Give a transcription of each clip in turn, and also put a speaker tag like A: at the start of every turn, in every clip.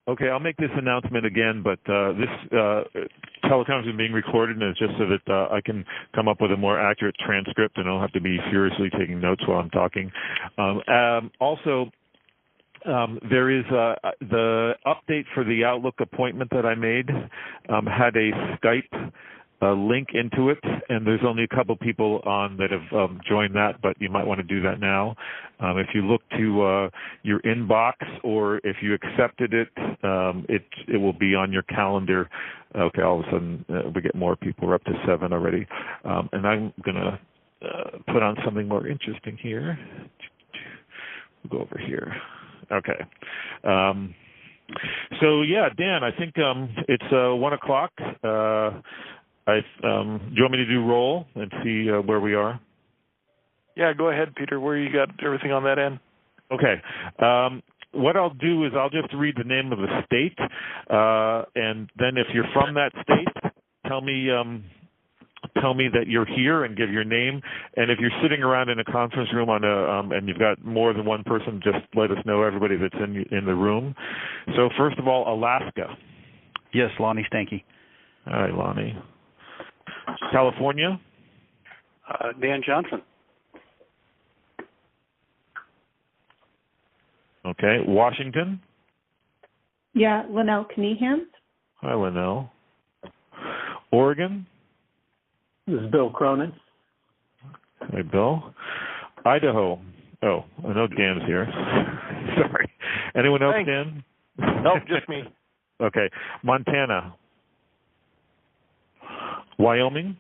A: Okay, I'll make this announcement again, but this teleconference is being recorded, and it's just so that I can come up with a more accurate transcript, and I don't have to be furiously taking notes while I'm talking. Also, there is the update for the Outlook appointment that I made had a Skype link into it, and there's only a couple people on that have joined that, but you might want to do that now. If you look to your inbox, or if you accepted it, it will be on your calendar. Okay, all of a sudden we get more people. We're up to 7 already. And I'm going to put on something more interesting here. We'll go over here. Okay. So, yeah, Dan, I think it's 1 o'clock. Do you want me to do roll and see where we are?
B: Yeah, go ahead, Peter. Where you got everything on that end?
A: Okay. What I'll do is I'll just read the name of the state, and then if you're from that state, tell me that you're here and give your name. And if you're sitting around in a conference room and you've got more than one person, just let us know, everybody that's in the room. So first of all, Alaska.
C: Yes, Lonnie Stanky.
A: All right, Lonnie. California?
D: Dan Johnson.
A: Okay. Washington?
E: Yeah, Linnell Kneehans.
A: Hi, Linnell. Oregon?
D: This is Bill Cronin.
A: Hi, Bill. Idaho. Oh, I know Dan's here. Sorry. Anyone else,
B: Thanks.
A: Dan?
B: Nope, just me.
A: Okay. Montana. Wyoming?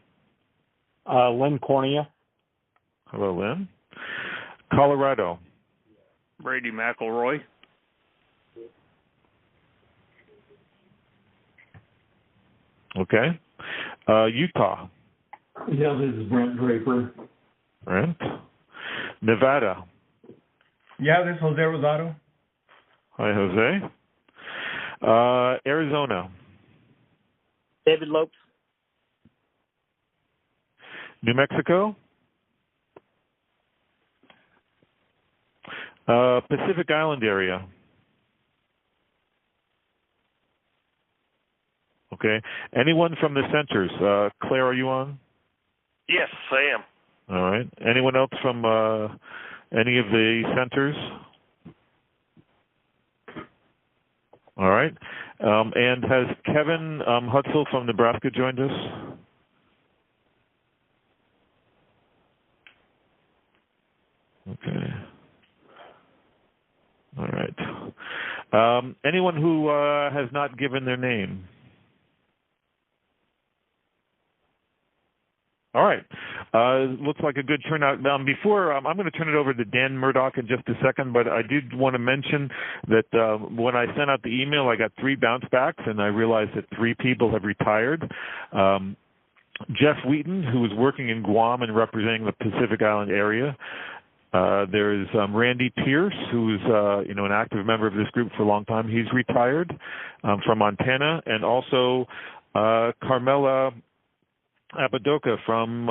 D: Lynn Cornea.
A: Hello, Lynn. Colorado?
F: Brady McElroy.
A: Okay. Utah?
G: Yeah, this is Brent Draper.
A: Brent. Nevada?
H: Yeah, this is Jose Rosado.
A: Hi, Jose. Arizona?
I: David Lopes.
A: New Mexico? Pacific Island area? Okay. Anyone from the centers? Claire, are you on?
J: Yes, I am.
A: All right. Anyone else from any of the centers? All right. And has Kevin Hutzel from Nebraska joined us? Okay. All right. Anyone who has not given their name? All right. Looks like a good turnout. Before, I'm going to turn it over to Dan Murdoch in just a second, but I did want to mention that when I sent out the email, I got 3 bounce backs, and I realized that 3 people have retired. Jeff Wheaton, who was working in Guam and representing the Pacific Island area. There's Randy Pierce, who's an active member of this group for a long time. He's retired from Montana, and also Carmela Apodaca from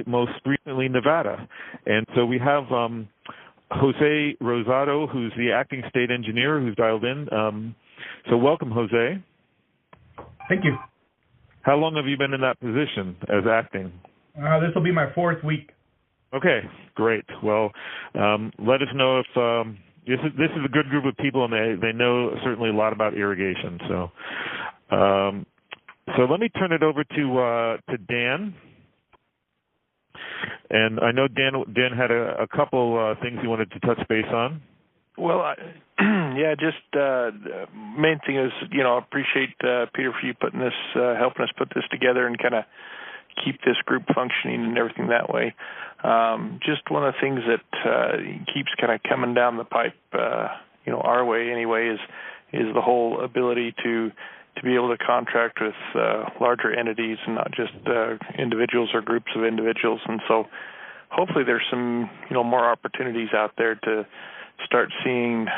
A: most recently Nevada. And so we have Jose Rosado, who's the acting state engineer, who's dialed in. So welcome, Jose.
H: Thank you.
A: How long have you been in that position as acting?
H: This will be my 4th week.
A: Okay, great. Well, let us know if this is a good group of people, and they know certainly a lot about irrigation. So let me turn it over to Dan. And I know Dan had a couple things he wanted to touch base on.
B: Well, main thing is, I appreciate Peter for you putting this, helping us put this together and kind of keep this group functioning and everything that way. Just one of the things that keeps kind of coming down the pipe, our way anyway, is the whole ability to be able to contract with larger entities and not just individuals or groups of individuals. And so hopefully there's some, more opportunities out there to start seeing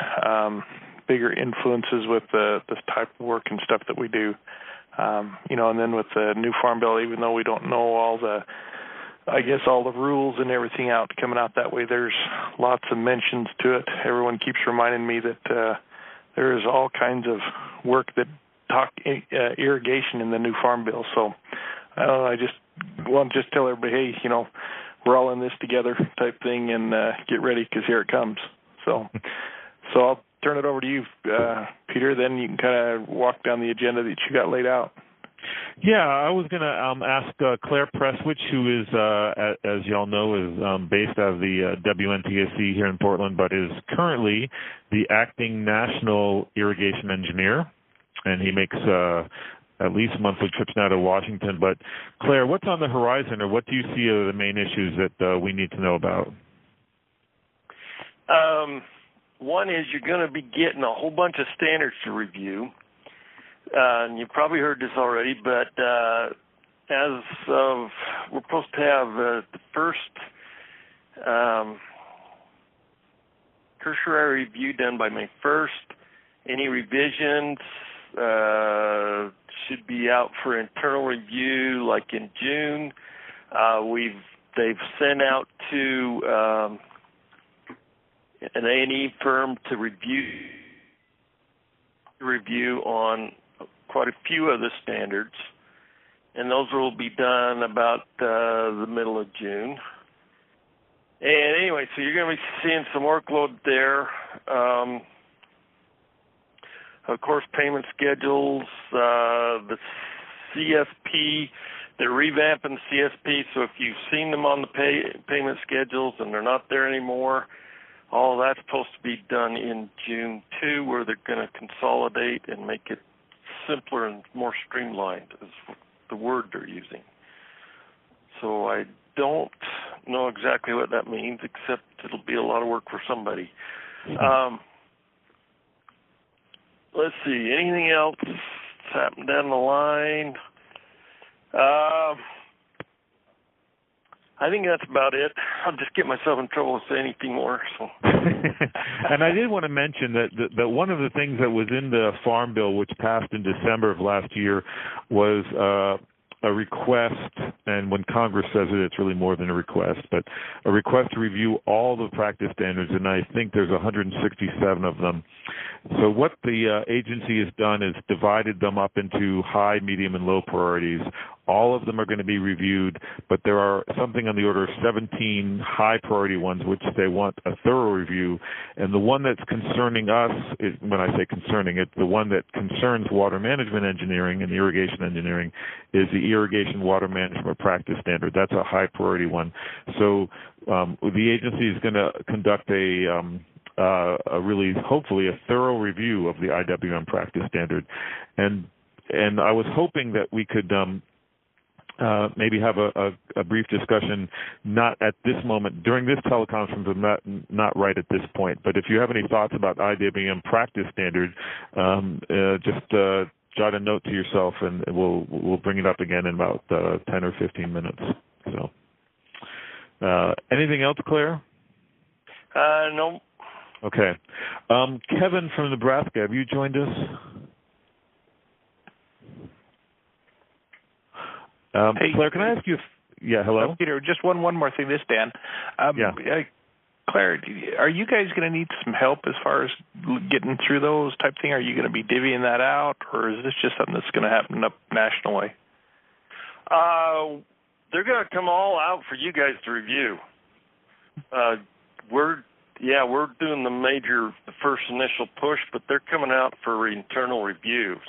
B: bigger influences with this type of work and stuff that we do. And then with the new Farm Bill, even though we don't know all the rules and everything coming out that way, there's lots of mentions to it. Everyone keeps reminding me that there's all kinds of work that talk irrigation in the new Farm Bill. So I just want to tell everybody, hey, we're all in this together type thing, and get ready because here it comes. So I'll turn it over to you, Peter. Then you can kind of walk down the agenda that you got laid out.
A: Yeah, I was going to ask Claire Presswich, who is, as y'all know, is based out of the WNTSC here in Portland, but is currently the acting national irrigation engineer, and he makes at least monthly trips now to Washington. But Claire, what's on the horizon, or what do you see are the main issues that we need to know about?
J: One is you're going to be getting a whole bunch of standards to review. And you've probably heard this already, but as of, we're supposed to have the first cursory review done by May 1st. Any revisions should be out for internal review like in June. They've sent out to an A&E firm to review on quite a few of the standards, and those will be done about the middle of June. And anyway, so you're going to be seeing some workload there. Of course, payment schedules, the CSP, they're revamping the CSP, so if you've seen them on the payment schedules and they're not there anymore, all that's supposed to be done in June 2, where they're going to consolidate and make it simpler and more streamlined, is the word they're using. So I don't know exactly what that means, except it'll be a lot of work for somebody. Let's see, anything else that's happened down the line? I think that's about it. I'll just get myself in trouble if I say anything more. So.
A: And I did want to mention that one of the things that was in the Farm Bill, which passed in December of last year, was a request, and when Congress says it, it's really more than a request, but a request to review all the practice standards, and I think there's 167 of them. So what the agency has done is divided them up into high, medium, and low priorities. All of them are going to be reviewed, but there are something on the order of 17 high priority ones which they want a thorough review. And the one that's concerning us, when I say concerning, it's the one that concerns water management engineering and irrigation engineering, is the Irrigation Water Management Practice Standard. That's a high priority one. So the agency is going to conduct a really, hopefully, a thorough review of the IWM practice standard. And I was hoping that we could maybe have a brief discussion, not at this moment, during this teleconference, but not right at this point. But if you have any thoughts about IWM practice standard, just jot a note to yourself, and we'll bring it up again in about 10 or 15 minutes. So, anything else, Claire?
J: No.
A: Okay. Kevin from Nebraska, have you joined us?
B: Hey,
A: Claire, can I ask you? Yeah, hello?
B: Peter, just one more thing. This, Dan. Claire, are you guys going to need some help as far as getting through those type thing? Are you going to be divvying that out, or is this just something that's going to happen up national way?
J: They're going to come all out for you guys to review. We're doing the first initial push, but they're coming out for internal reviews.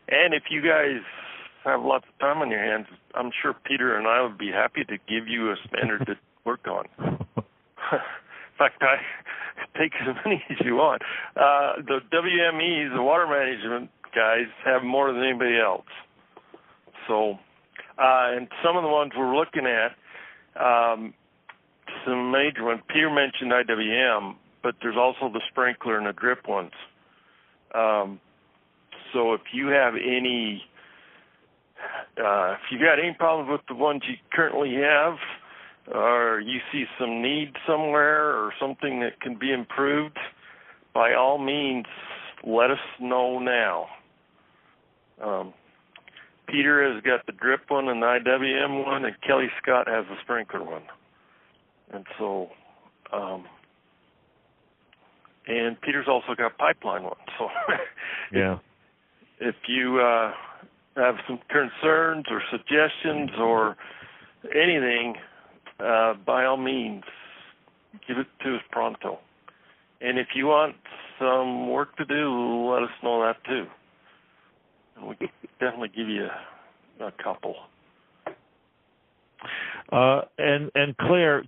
J: And if you guys have lots of time on your hands, I'm sure Peter and I would be happy to give you a standard to work on. In fact, I take as many as you want. The WMEs, the water management guys, have more than anybody else. So, and some of the ones we're looking at, some major ones. Peter mentioned IWM, but there's also the sprinkler and the drip ones. So if you have any problems with the ones you currently have, or you see some need somewhere or something that can be improved, by all means, let us know now. Peter has got the drip one and the IWM one, and Kelly Scott has the sprinkler one. And so and Peter's also got pipeline one. So
A: yeah.
J: If you have some concerns or suggestions or anything, by all means, give it to us pronto. And if you want some work to do, let us know that too. And we can definitely give you a couple.
A: And Claire,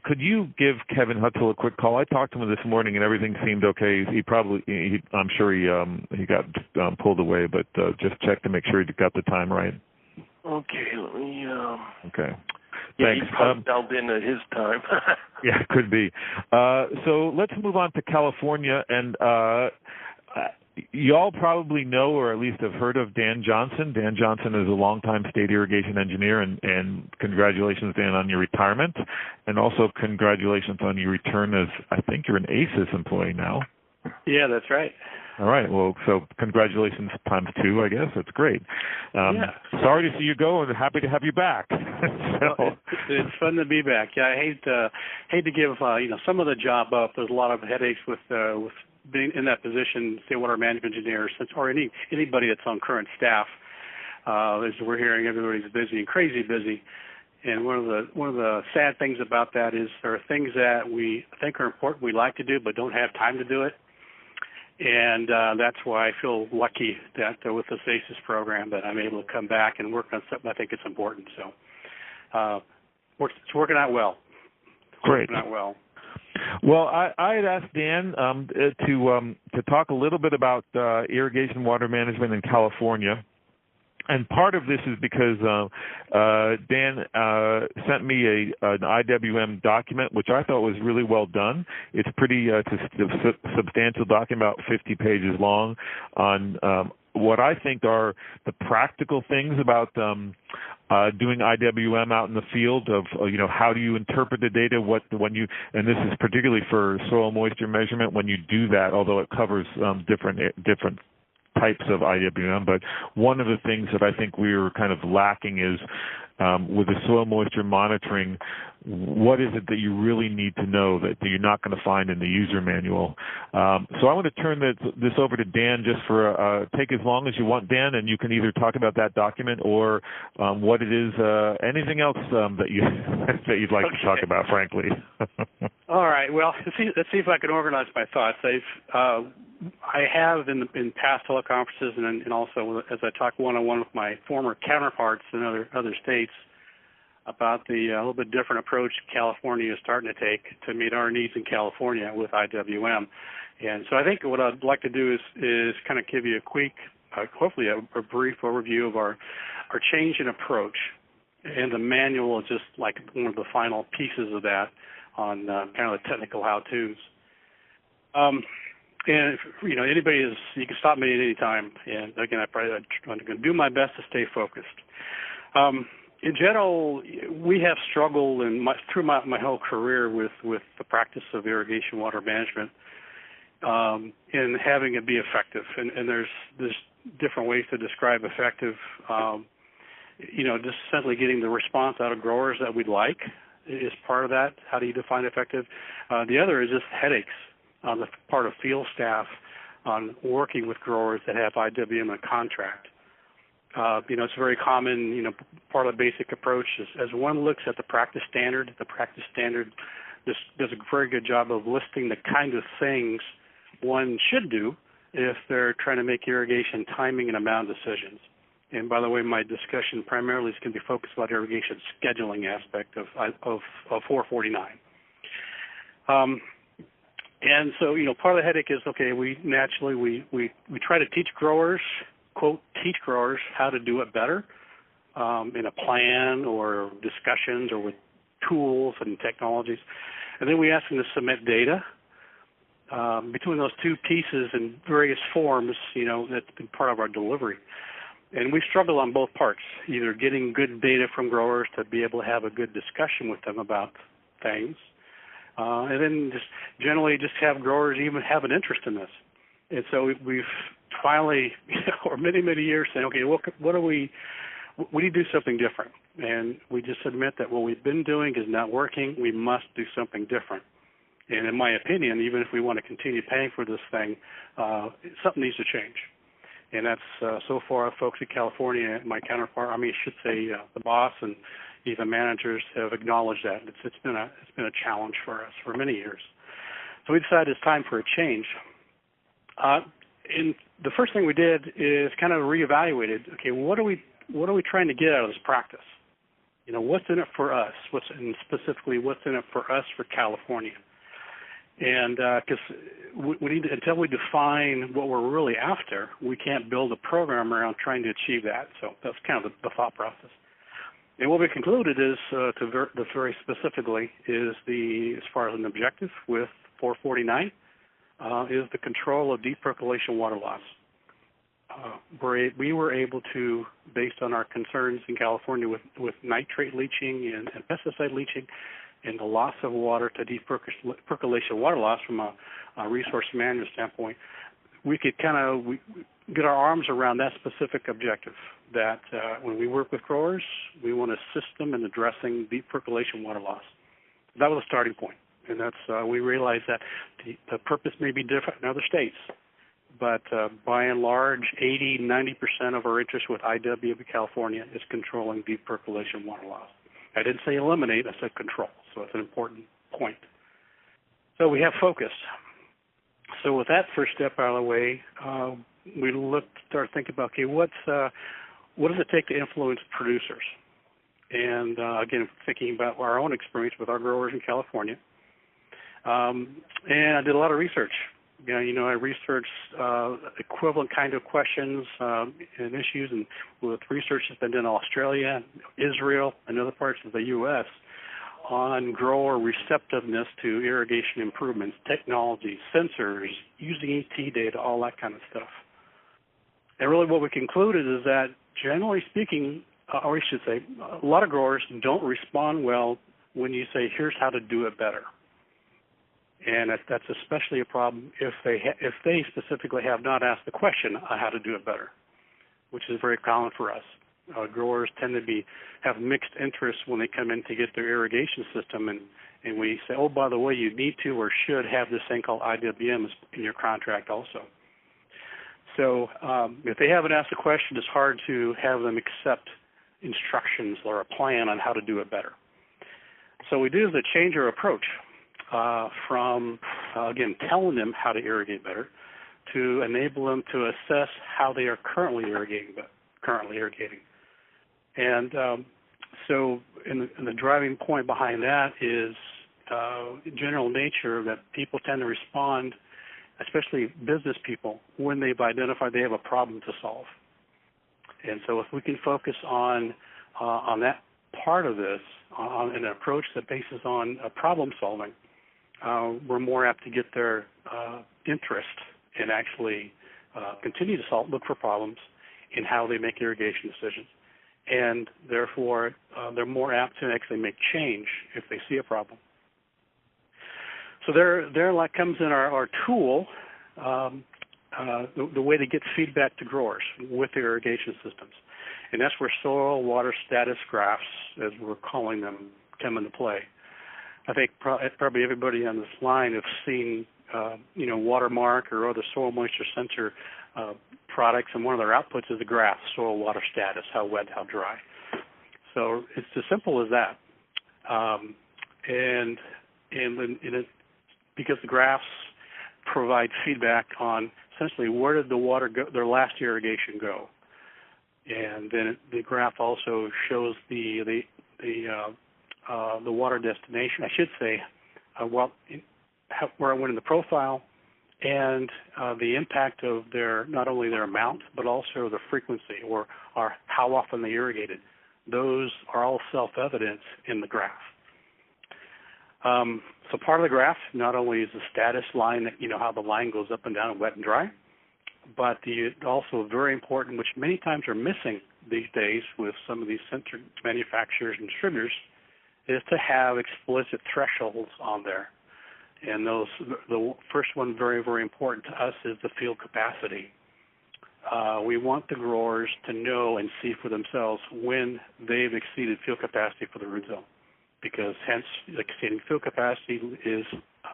A: could you give Kevin Hutzel a quick call? I talked to him this morning, and everything seemed okay. I'm sure he got pulled away, but just check to make sure he got the time right.
J: Okay, let me.
A: Okay.
J: Yeah,
A: Thanks.
J: he probably dialed in at his time.
A: Yeah, could be. So let's move on to California, and you all probably know or at least have heard of Dan Johnson. Dan Johnson is a longtime state irrigation engineer, and congratulations, Dan, on your retirement, and also congratulations on your return as, I think you're an ACES employee now.
D: Yeah, that's right.
A: All right. Well, so congratulations times two, I guess. That's great.
D: Yeah.
A: Sorry to see you go, and happy to have you back.
D: Well, it's fun to be back. Yeah, I hate to give some of the job up. There's a lot of headaches with being in that position, say water management engineer, or anybody that's on current staff. As we're hearing, everybody's busy and crazy busy. And one of the sad things about that is there are things that we think are important, we like to do, but don't have time to do it. And that's why I feel lucky that with the ACES program that I'm able to come back and work on something I think is important. So it's working out well.
A: Great.
D: Working out well.
A: Well, I had asked Dan to talk a little bit about irrigation water management in California. And part of this is because Dan sent me an IWM document, which I thought was really well done. It's it's a substantial document, about 50 pages long, on what I think are the practical things about doing IWM out in the field of, how do you interpret the data, and this is particularly for soil moisture measurement when you do that, although it covers different types of IWM, but one of the things that I think we were kind of lacking is with the soil moisture monitoring, what is it that you really need to know that you're not going to find in the user manual? So I want to turn this over to Dan just for take as long as you want, Dan, and you can either talk about that document or what it is, anything else that you'd like to talk about, frankly.
D: All right. Well, let's see if I can organize my thoughts. I have in past teleconferences and also as I talk one-on-one with my former counterparts in other states about the little bit different approach California is starting to take to meet our needs in California with IWM. And so I think what I'd like to do is kind of give you a quick, hopefully a brief overview of our change in approach. And the manual is just like one of the final pieces of that on kind of the technical how-tos. And if, anybody you can stop me at any time. And again, I'm going to do my best to stay focused. In general, we have struggled through my whole career with the practice of irrigation water management and having it be effective. And there's different ways to describe effective. Just simply getting the response out of growers that we'd like is part of that. How do you define effective? The other is just headaches on the part of field staff on working with growers that have IWM in a contract. It's very common, part of the basic approach is as one looks at the practice standard just does a very good job of listing the kind of things one should do if they're trying to make irrigation timing and amount decisions. And by the way, my discussion primarily is going to be focused about irrigation scheduling aspect of 449. And so, part of the headache is, okay, we try to teach growers, quote, teach growers how to do it better in a plan or discussions or with tools and technologies. And then we ask them to submit data. Between those two pieces in various forms, that's been part of our delivery. And we struggle on both parts, either getting good data from growers to be able to have a good discussion with them about things, and then just generally just have growers even have an interest in this. And so we've finally, or many years, saying, okay, we need to do something different. And we just admit that what we've been doing is not working. We must do something different. And in my opinion, even if we want to continue paying for this thing, something needs to change. And that's so far, folks in California, my counterpart, I should say the boss and even managers have acknowledged that. It's been a challenge for us for many years. So we decided it's time for a change. And the first thing we did is kind of reevaluated. Okay, what are we trying to get out of this practice? What's in it for us? Specifically, what's in it for us for California? And because we need to, until we define what we're really after, we can't build a program around trying to achieve that. So that's kind of the thought process. And what we concluded is, very specifically, is as far as an objective with 449, is the control of deep percolation water loss. We were able to, based on our concerns in California with nitrate leaching and pesticide leaching, and the loss of water to deep percolation water loss from a resource management standpoint, we could kind of get our arms around that specific objective, that when we work with growers, we want to assist them in addressing deep percolation water loss. That was a starting point, and that's we realized that the purpose may be different in other states, but by and large, 80-90% of our interest with IW in California is controlling deep percolation water loss. I didn't say eliminate, I said control, so it's an important point. So we have focus. So with that first step out of the way, we start thinking about, okay, what does it take to influence producers? And again, thinking about our own experience with our growers in California. And I did a lot of research. I researched equivalent kind of questions and issues, and with research that's been done in Australia, Israel, and other parts of the U.S. on grower receptiveness to irrigation improvements, technology, sensors, using ET data, all that kind of stuff. And really what we concluded is that, generally speaking, or I should say, a lot of growers don't respond well when you say, here's how to do it better. And that's especially a problem if they specifically have not asked the question on how to do it better, which is very common for us. Growers tend to have mixed interests when they come in to get their irrigation system, and we say, oh, by the way, you need to or should have this thing called IWM in your contract also. So if they haven't asked a question, it's hard to have them accept instructions or a plan on how to do it better. So we do is to change our approach from, again, telling them how to irrigate better to enable them to assess how they are currently irrigating. And so the driving point behind that is general nature that people tend to respond, especially business people, when they've identified they have a problem to solve. And so if we can focus on that part of this, on an approach that bases on problem solving, we're more apt to get their interest and actually continue to look for problems in how they make irrigation decisions. And therefore, they're more apt to actually make change if they see a problem. So there comes in our tool, the way to get feedback to growers with the irrigation systems. And that's where soil water status graphs, as we're calling them, come into play. I think probably everybody on this line have seen, Watermark or other soil moisture sensor products, and one of their outputs is a graph, soil water status, how wet, how dry. So it's as simple as that. And because the graphs provide feedback on essentially where did the water go, their last irrigation go, and then the graph also shows the water destination. I should say, where I went in the profile, and the impact of not only their amount but also the frequency or how often they irrigated. Those are all self-evident in the graph. So part of the graph not only is the status line, how the line goes up and down and wet and dry, but also very important, which many times are missing these days with some of these sensor manufacturers and distributors, is to have explicit thresholds on there. And the first one, very, very important to us, is the field capacity. We want the growers to know and see for themselves when they've exceeded field capacity for the root zone, because hence exceeding field capacity is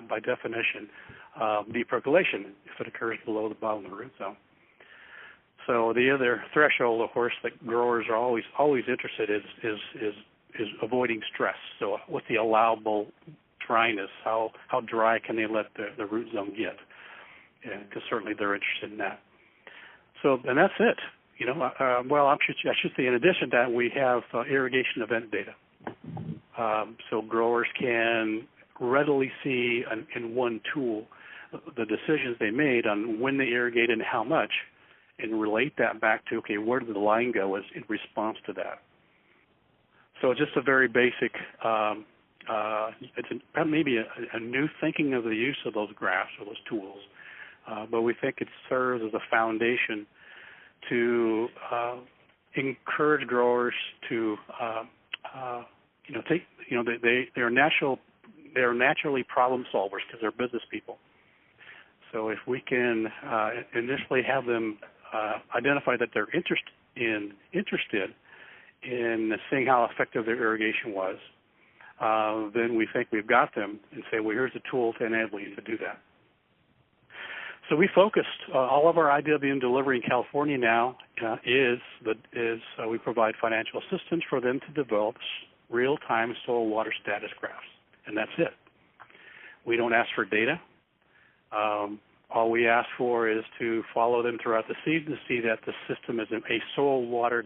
D: by definition, deep percolation if it occurs below the bottom of the root zone. So the other threshold, of course, that growers are always interested is avoiding stress. So what's the allowable dryness? How dry can they let the root zone get? Because certainly they're interested in that. So, and that's it. Well, I should say, in addition to that, we have irrigation event data. So growers can readily see in one tool the decisions they made on when they irrigated and how much, and relate that back to, okay, where did the line go in response to that? So just a very basic, it's maybe a new thinking of the use of those graphs or those tools, but we think it serves as a foundation to encourage growers to, they are naturally problem solvers because they're business people. So if we can initially have them identify that they're interested in seeing how effective their irrigation was, then we think we've got them and say, well, here's a tool to enable you to do that. So we focused all of our IWM delivery in California now we provide financial assistance for them to develop real-time soil water status graphs, and that's it. We don't ask for data. All we ask for is to follow them throughout the season to see that the system is a soil water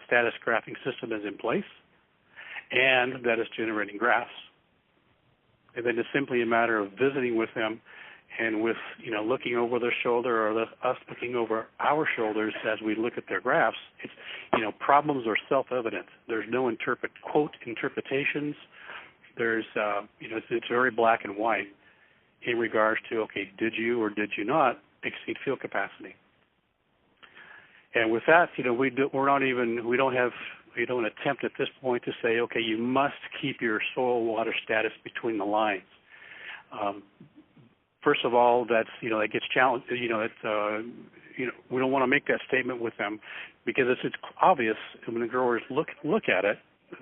D: status graphing system is in place, and that it's generating graphs. And then it's simply a matter of visiting with them and with, looking over their shoulder or us looking over our shoulders as we look at their graphs. It's, problems are self-evident. There's no quote interpretations. There's, it's very black and white in regards to, okay, did you or did you not exceed field capacity? And with that, we don't attempt at this point to say, okay, you must keep your soil water status between the lines. First of all, that gets challenged. We don't want to make that statement with them because it's obvious when the growers look at it,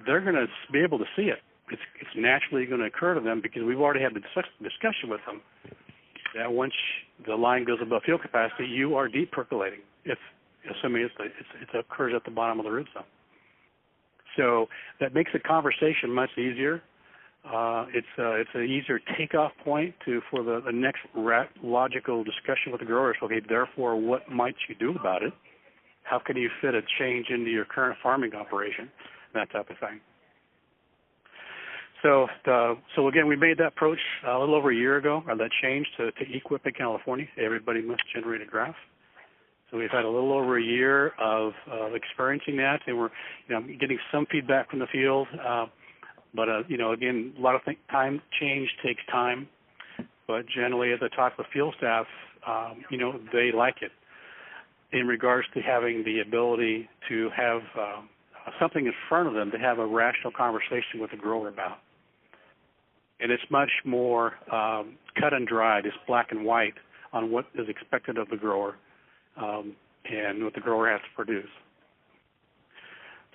D: they're going to be able to see it. It's naturally going to occur to them because we've already had the discussion with them that once the line goes above field capacity, you are deep percolating, assuming it occurs at the bottom of the root zone. So that makes the conversation much easier. It's an easier takeoff point for the next logical discussion with the growers. Okay, therefore, what might you do about it? How can you fit a change into your current farming operation? That type of thing. So again, we made that approach a little over a year ago, or that change to EQIP in California. Everybody must generate a graph. So we've had a little over a year of experiencing that, and we're getting some feedback from the field. But again, a lot of time change takes time. But generally, at the top of the field staff, they like it in regards to having the ability to have something in front of them to have a rational conversation with the grower about. And it's much more cut and dried. It's black and white on what is expected of the grower and what the grower has to produce.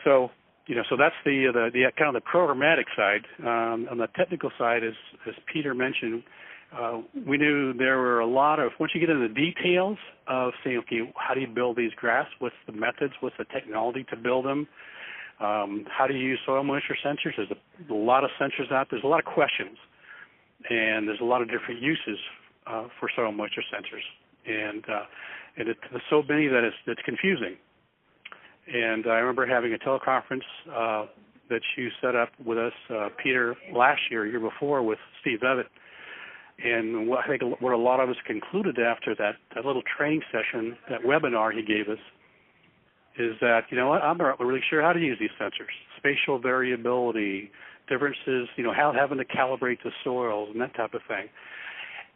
D: So that's the kind of the programmatic side. On the technical side, as Peter mentioned, we knew there were a lot of, once you get into the details of saying, okay, how do you build these graphs? What's the methods? What's the technology to build them? How do you use soil moisture sensors? There's a lot of sensors out there. There's a lot of questions, and there's a lot of different uses for soil moisture sensors. And it's so many that it's confusing. And I remember having a teleconference that you set up with us, Peter, last year before, with Steve Evett. And I think what a lot of us concluded after that little training session, that webinar he gave us, is that, I'm not really sure how to use these sensors. Spatial variability, differences, having to calibrate the soils and that type of thing.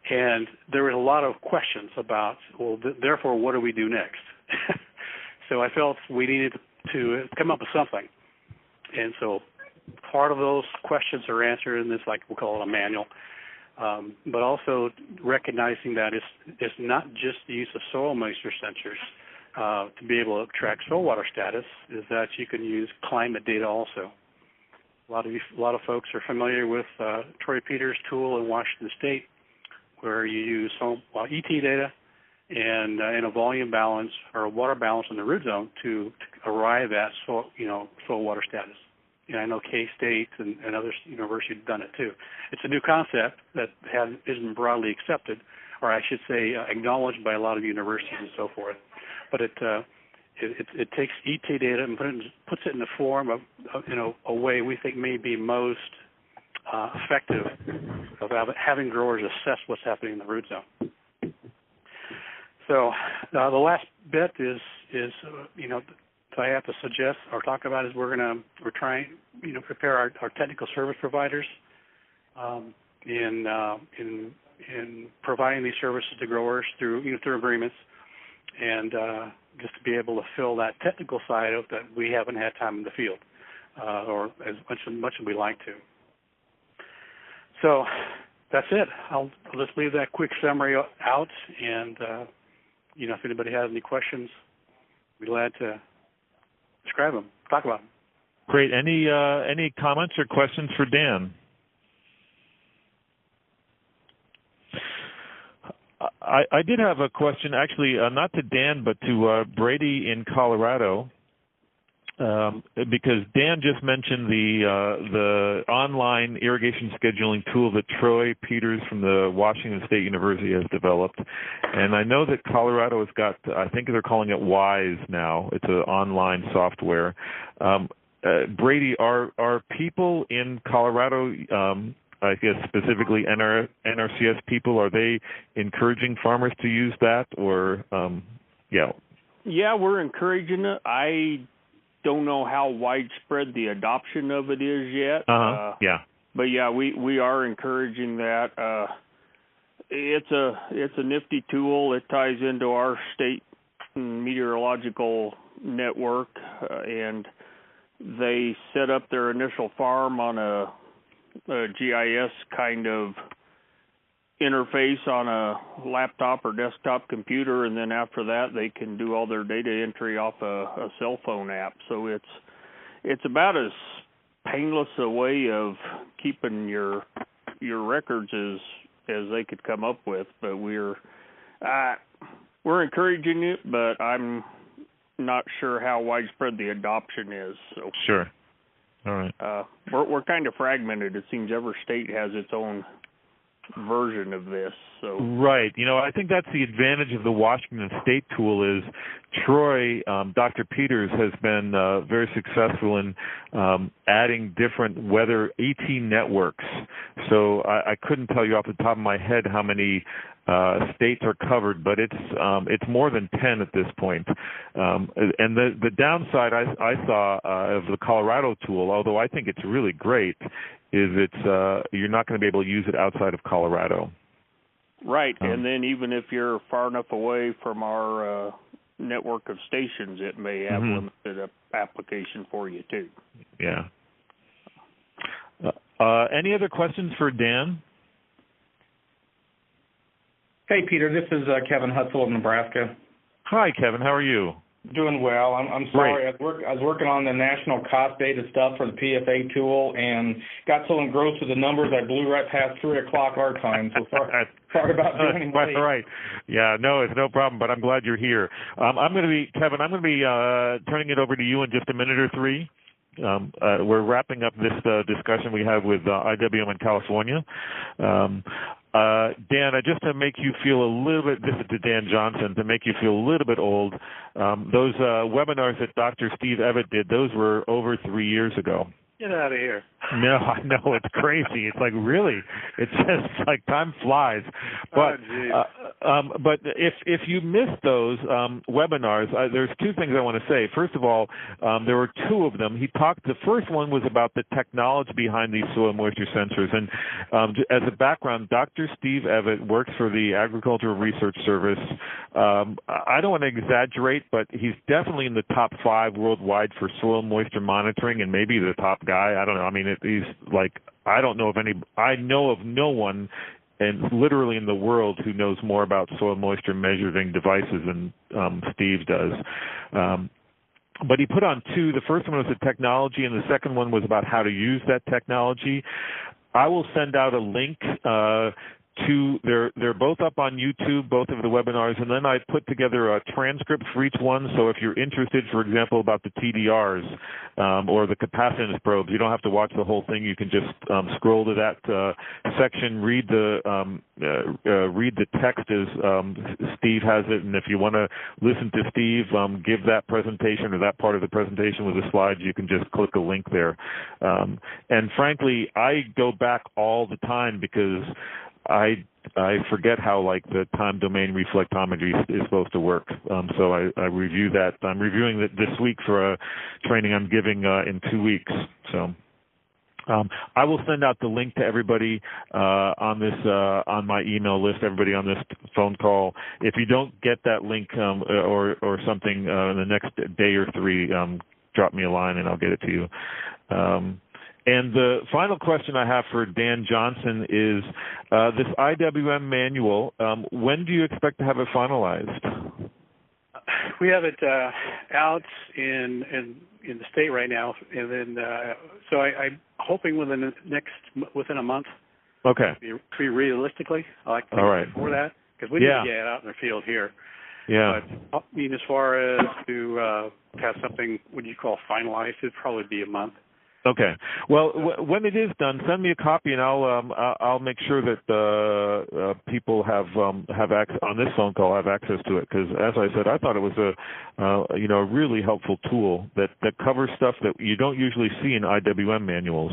D: And there was a lot of questions about, well, therefore, what do we do next? So I felt we needed to come up with something. And so part of those questions are answered in this, like we'll call it a manual, but also recognizing that it's not just the use of soil moisture sensors to be able to track soil water status, is that you can use climate data also. A lot of folks are familiar with Troy Peters' tool in Washington State, where you use ET data and a volume balance or a water balance in the root zone to arrive at soil water status. And I know K-State and other universities have done it too. It's a new concept that isn't broadly accepted, or I should say acknowledged by a lot of universities and so forth. But it takes ET data and puts it in the form of a way we think may be most effective of having growers assess what's happening in the root zone. So the last bit is I have to suggest or talk about is we're trying prepare our technical service providers in providing these services to growers through agreements, and just to be able to fill that technical side of that we haven't had time in the field or as much as we like to. So that's it. I'll just leave that quick summary out, and if anybody has any questions, I'd be glad to describe them, talk about them.
A: Great. Any comments or questions for Dan? I did have a question, actually, not to Dan, but to Brady in Colorado, because Dan just mentioned the online irrigation scheduling tool that Troy Peters from the Washington State University has developed. And I know that Colorado has got, I think they're calling it WISE now. It's an online software. Brady, are people in Colorado, I guess specifically NRCS people, are they encouraging farmers to use that, or yeah?
F: Yeah, we're encouraging it. I don't know how widespread the adoption of it is yet.
A: Yeah.
F: But yeah, we are encouraging that. It's a nifty tool. It ties into our state meteorological network, and they set up their initial farm on a GIS kind of interface on a laptop or desktop computer, and then after that they can do all their data entry off a cell phone app. So it's about as painless a way of keeping your records as they could come up with. But we're encouraging it, but I'm not sure how widespread the adoption is. So
A: sure. All right.
F: We're kind of fragmented. It seems every state has its own version of this. So
A: right. I think that's the advantage of the Washington State tool is Troy, Dr. Peters has been very successful in adding different weather ET networks. So I couldn't tell you off the top of my head how many states are covered, but it's more than 10 at this point. And the downside I saw of the Colorado tool, although I think it's really great, is you're not going to be able to use it outside of Colorado.
F: Right, and then even if you're far enough away from our network of stations, it may have limited application for you too.
A: Yeah. Any other questions for Dan?
H: Hey, Peter, this is Kevin Hutzel of Nebraska.
A: Hi, Kevin. How are you?
H: Doing well. I'm sorry. I was working on the national cost data stuff for the PFA tool and got so engrossed with the numbers I blew right past 3 o'clock our time. So sorry about joining late.
A: Right. Yeah, no, it's no problem, but I'm glad you're here. Kevin, I'm going to be turning it over to you in just a minute or three. We're wrapping up this discussion we have with IWM in California. Dan, just to make you feel a little bit, this is to Dan Johnson, to make you feel a little bit old, those webinars that Dr. Steve Evett did, those were over 3 years ago.
D: Get out of here.
A: No, I know, it's crazy. It's like, really, it's just like time flies. But but if you missed those webinars, there's two things I want to say. First of all, there were two of them. The first one was about the technology behind these soil moisture sensors. And as a background, Dr. Steve Evett works for the Agricultural Research Service. I don't want to exaggerate, but he's definitely in the top 5 worldwide for soil moisture monitoring, and maybe the top guy. I don't know. I mean, he's like, I know of no one and literally in the world who knows more about soil moisture measuring devices than Steve does. But he put on two. The first one was the technology, and the second one was about how to use that technology. I will send out a link they're both up on YouTube, both of the webinars, and then I put together a transcript for each one. So if you're interested, for example, about the TDRs or the capacitance probes, you don't have to watch the whole thing. You can just scroll to that section, read the text as Steve has it, and if you want to listen to Steve give that presentation or that part of the presentation with the slides, you can just click a link there. And frankly, I go back all the time because I forget how the time domain reflectometry is supposed to work. So I review that. I'm reviewing it this week for a training I'm giving in 2 weeks. So I will send out the link to everybody on my email list, everybody on this phone call. If you don't get that link or something in the next day or three, drop me a line and I'll get it to you. And the final question I have for Dan Johnson is this IWM manual, when do you expect to have it finalized?
D: We have it out in the state right now, and then so I'm hoping within a month.
A: Okay.
D: To be realistically, I like to
A: All right.
D: before that, because we need to get it out in the field here.
A: Yeah.
D: But I mean, as far as to have something, what you call finalized, it'd probably be a month.
A: Okay. Well, when it is done, send me a copy, and I'll make sure that people have access on this phone call, have access to it. Because as I said, I thought it was a really helpful tool that covers stuff that you don't usually see in IWM manuals.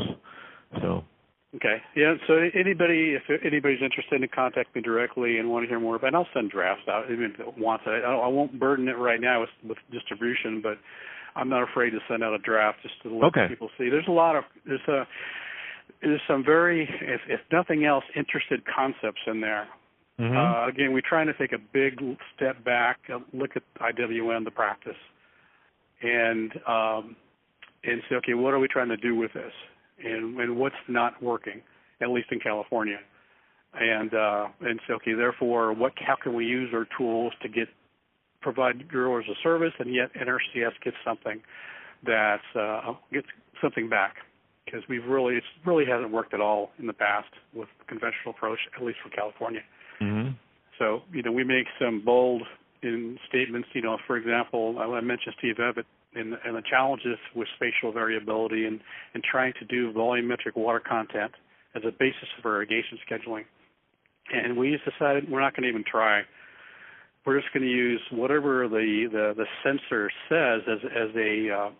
A: So. Okay.
D: Yeah. So if anybody's interested, to contact me directly and want to hear more about it, I'll send drafts out. Even if it wants it, I won't burden it right now with distribution, but I'm not afraid to send out a draft just to let people see. There's some very, if nothing else, interested concepts in there. Mm-hmm. Again, we're trying to take a big step back, look at IWM, the practice, and say, okay, what are we trying to do with this, and what's not working, at least in California, and say, okay, therefore, how can we use our tools to provide growers a service, and yet NRCS gets something gets something back, because it really hasn't worked at all in the past with the conventional approach, at least for California. Mm-hmm. So we make some bold statements. For example, I mentioned Steve Evett and the challenges with spatial variability and trying to do volumetric water content as a basis for irrigation scheduling. And we just decided we're not going to even try. We're just going to use whatever the sensor says as a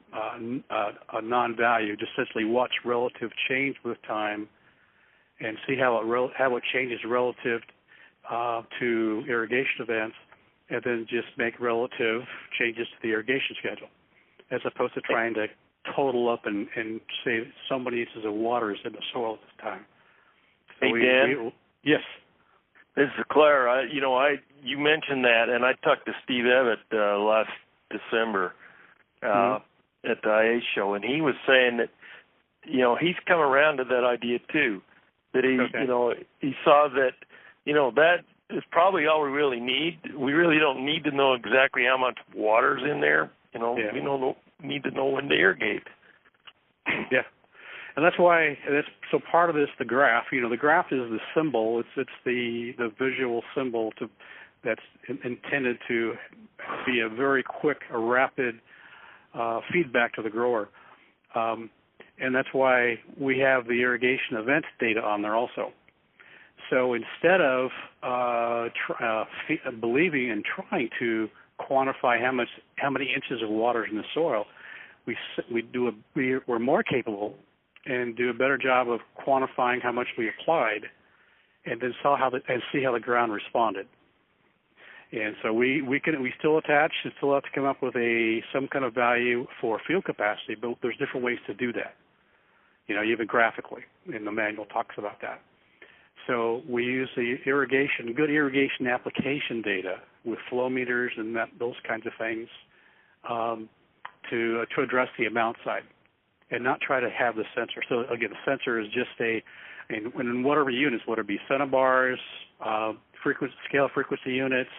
D: non-value, just essentially watch relative change with time and see how it changes relative to irrigation events, and then just make relative changes to the irrigation schedule, as opposed to trying to total up and say so many inches of water is in the soil at this time. So
J: Dan?
D: Yes.
J: This is Claire. You mentioned that, and I talked to Steve Evett last December at the IA show, and he was saying that, he's come around to that idea too. That he saw that, that is probably all we really need. We really don't need to know exactly how much water's in there. We don't need to know when to irrigate.
D: Yeah. And that's why, so part of this, the graph, the graph is the symbol. It's the visual symbol that's intended to be a very quick, rapid feedback to the grower. And that's why we have the irrigation events data on there also. So instead of believing and trying to quantify how many inches of water is in the soil, we're more capable and do a better job of quantifying how much we applied, and then see how the ground responded. And so we still attach and still have to come up with some kind of value for field capacity, but there's different ways to do that. Even graphically, and the manual talks about that. So we use the good irrigation application data with flow meters and those kinds of things to address the amount side, and not try to have the sensor. So again, the sensor is just in whatever units, whether it be centibars, scale frequency units,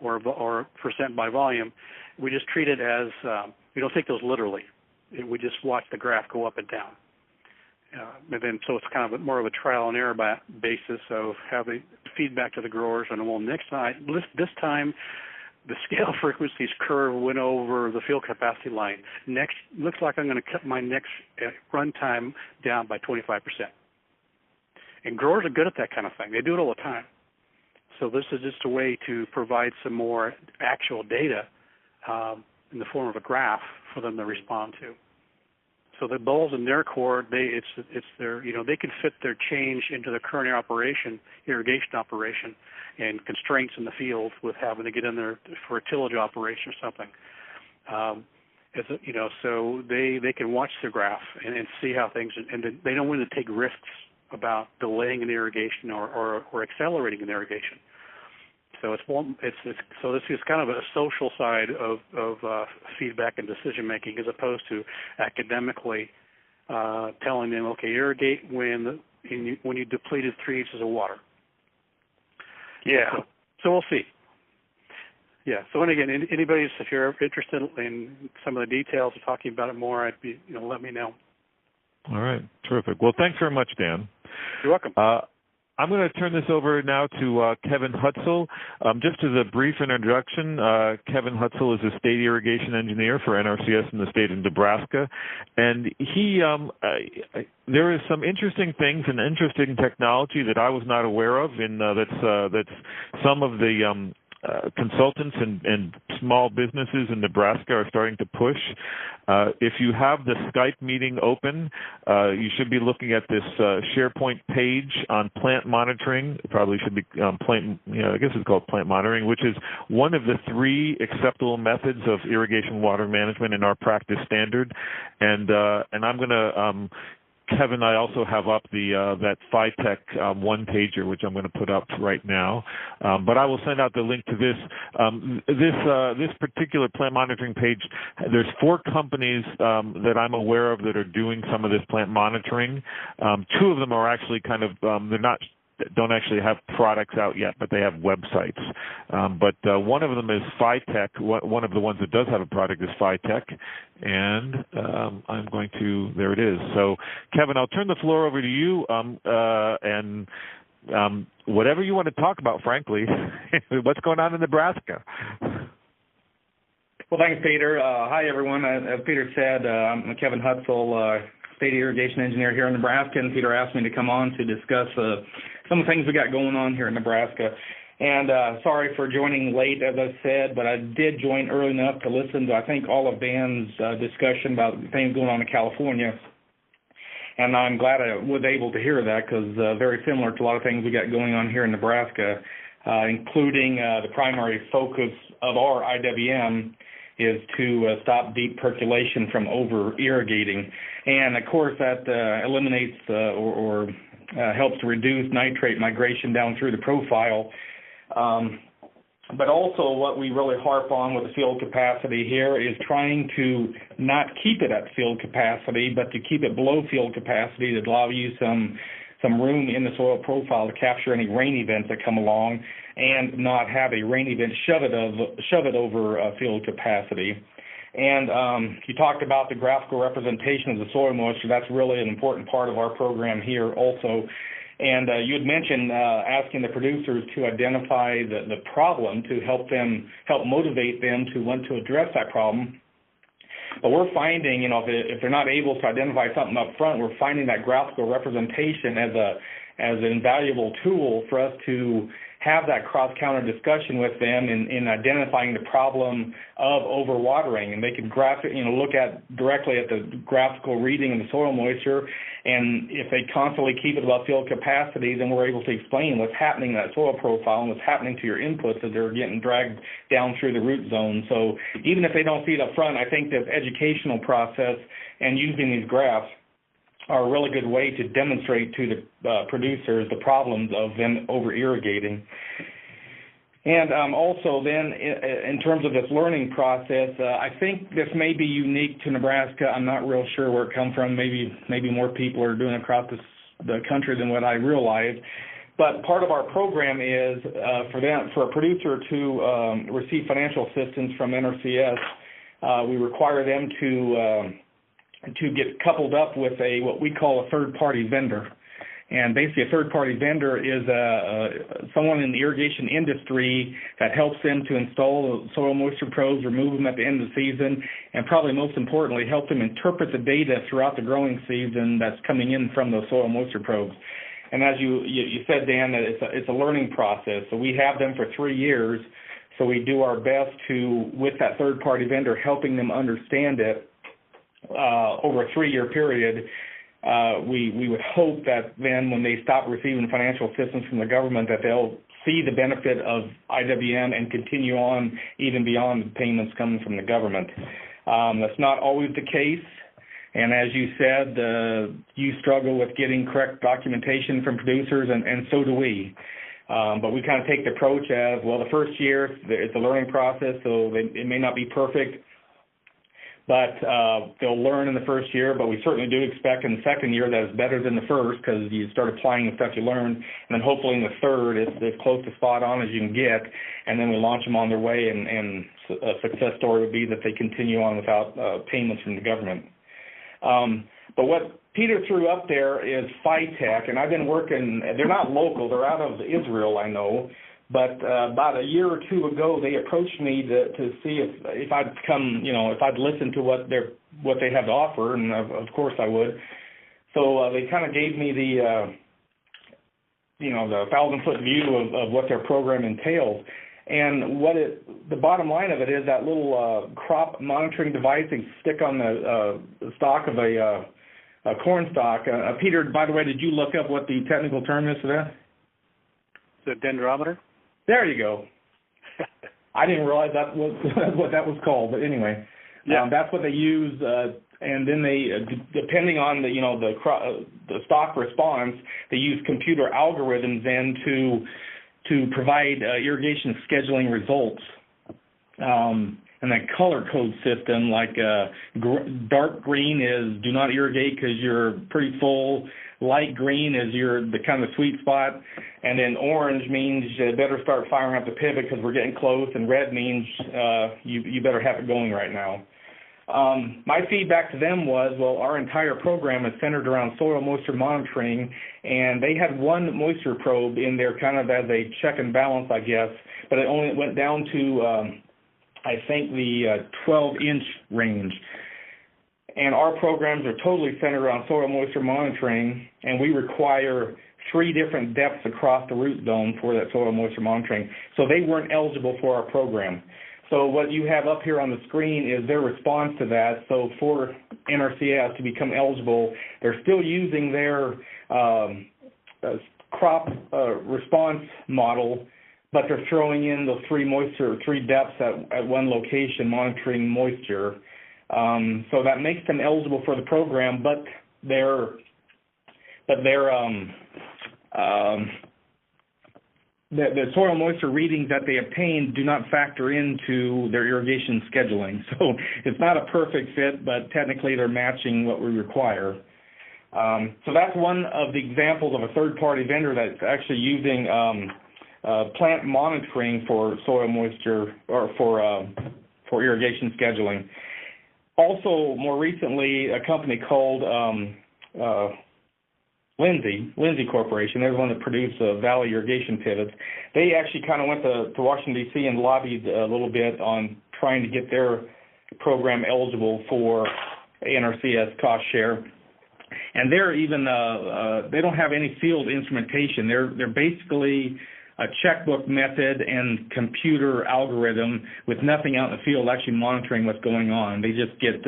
D: or percent by volume. We just treat it as we don't take those literally. We just watch the graph go up and down. And then, so it's kind of more of a trial and error basis of having feedback to the growers. And well, this time, the scale frequencies curve went over the field capacity line. Next, looks like I'm going to cut my next run time down by 25%. And growers are good at that kind of thing. They do it all the time. So this is just a way to provide some more actual data in the form of a graph for them to respond to. So the balls in their court, they can fit their change into the current irrigation operation, and constraints in the field with having to get in there for a tillage operation or something. So they can watch the graph and see how things, and they don't want to take risks about delaying an irrigation or accelerating an irrigation. So this is kind of a social side of feedback and decision making, as opposed to academically telling them, okay, irrigate when you depleted 3 inches of water.
J: Yeah.
D: So we'll see. Yeah. So and again, anybody, if you're interested in some of the details or talking about it more, let me know.
A: All right. Terrific. Well, thanks very much, Dan.
D: You're welcome.
A: I'm going to turn this over now to Kevin Hutzel. Just as a brief introduction, Kevin Hutzel is a state irrigation engineer for NRCS in the state of Nebraska, and he there is some interesting things and interesting technology that I was not aware of, and that's some of the consultants and small businesses in Nebraska are starting to push. If you have the Skype meeting open, you should be looking at this SharePoint page on plant monitoring. It probably should be I guess it's called plant monitoring, which is one of the 3 acceptable methods of irrigation water management in our practice standard. And I'm going to Kevin, I also have up that PhyTech one-pager, which I'm going to put up right now. But I will send out the link to this. This particular plant monitoring page, there's 4 companies that I'm aware of that are doing some of this plant monitoring. 2 of them are actually kind of don't actually have products out yet, but they have websites. But one of them is PhyTech. One of the ones that does have a product is PhyTech. And I'm going to, there it is. So, Kevin, I'll turn the floor over to you. And whatever you want to talk about, frankly, what's going on in Nebraska?
H: Well, thanks, Peter. Hi, everyone. As Peter said, I'm Kevin Hutzel, state irrigation engineer here in Nebraska, and Peter asked me to come on to discuss some of the things we got going on here in Nebraska. And sorry for joining late, as I said, but I did join early enough to listen to, I think, all of Dan's discussion about things going on in California. And I'm glad I was able to hear that, because very similar to a lot of things we got going on here in Nebraska, including the primary focus of our IWM is to stop deep percolation from over-irrigating. And, of course, that eliminates or helps to reduce nitrate migration down through the profile. But also what we really harp on with the field capacity here is trying to not keep it at field capacity, but to keep it below field capacity to allow you some room in the soil profile to capture any rain events that come along and not have a rain event shove it over field capacity. And you talked about the graphical representation of the soil moisture. That's really an important part of our program here also. And you had mentioned asking the producers to identify the problem to help motivate them to want to address that problem. But we're finding, if they're not able to identify something up front, we're finding that graphical representation as an invaluable tool for us to have that cross-counter discussion with them in identifying the problem of overwatering. And they can look directly at the graphical reading of the soil moisture, and if they constantly keep it above field capacity, then we're able to explain what's happening in that soil profile and what's happening to your inputs as they're getting dragged down through the root zone. So even if they don't see it up front, I think this educational process and using these graphs are a really good way to demonstrate to the producers the problems of them over-irrigating. And also then, in terms of this learning process, I think this may be unique to Nebraska. I'm not real sure where it comes from. Maybe more people are doing it across the country than what I realized. But part of our program is for a producer to receive financial assistance from NRCS. We require them to get coupled up with what we call a third-party vendor. And basically a third-party vendor is someone in the irrigation industry that helps them to install soil moisture probes, remove them at the end of the season, and probably most importantly, help them interpret the data throughout the growing season that's coming in from those soil moisture probes. And as you said, Dan, that it's a learning process. So we have them for 3 years. So we do our best to, with that third-party vendor, helping them understand it over a 3-year period. We would hope that then when they stop receiving financial assistance from the government, that they'll see the benefit of IWM and continue on even beyond the payments coming from the government. That's not always the case. And as you said, you struggle with getting correct documentation from producers, and so do we. But we kind of take the approach as, well, the first year, it's a learning process, so it may not be perfect, but they'll learn in the first year. But we certainly do expect in the second year that it's better than the first, because you start applying the stuff you learned, and then hopefully in the third it's as close to spot on as you can get, and then we launch them on their way, and a success story would be that they continue on without payments from the government. But what Peter threw up there is Phytech, and I've been working, they're not local, they're out of Israel, I know, but about a year or two ago, they approached me to see if I'd come, if I'd listen to what they have to offer, and of course I would. So they kind of gave me the 1,000-foot view of what their program entails. And the bottom line of it is that little crop monitoring device they stick on the stalk of a corn stalk. Peter, by the way, did you look up what the technical term is for that?
D: The dendrometer?
H: There you go. I didn't realize that was what that was called, but anyway, yeah. That's what they use. And then they, depending on the stalk response, they use computer algorithms then to provide irrigation scheduling results. And that color code system, like dark green is do not irrigate because you're pretty full, light green is the kind of sweet spot, and then orange means you better start firing up the pivot because we're getting close, and red means you better have it going right now. My feedback to them was, well, our entire program is centered around soil moisture monitoring, and they had one moisture probe in there kind of as a check and balance, I guess, but it only went down to, I think, the 12-inch range. And our programs are totally centered around soil moisture monitoring, and we require 3 different depths across the root zone for that soil moisture monitoring. So they weren't eligible for our program. So what you have up here on the screen is their response to that. So for NRCS to become eligible, they're still using their crop response model, but they're throwing in those 3 depths at one location monitoring moisture. So that makes them eligible for the program, but the soil moisture readings that they obtain do not factor into their irrigation scheduling. So it's not a perfect fit, but technically they're matching what we require. So that's one of the examples of a third-party vendor that's actually using plant monitoring for soil moisture or for irrigation scheduling. Also, more recently, a company called Lindsay Corporation, they're the one that produced Valley irrigation pivots. They actually kind of went to Washington, D.C. and lobbied a little bit on trying to get their program eligible for NRCS cost share. And they're even, they don't have any field instrumentation. They're basically a checkbook method and computer algorithm with nothing out in the field actually monitoring what's going on. They just get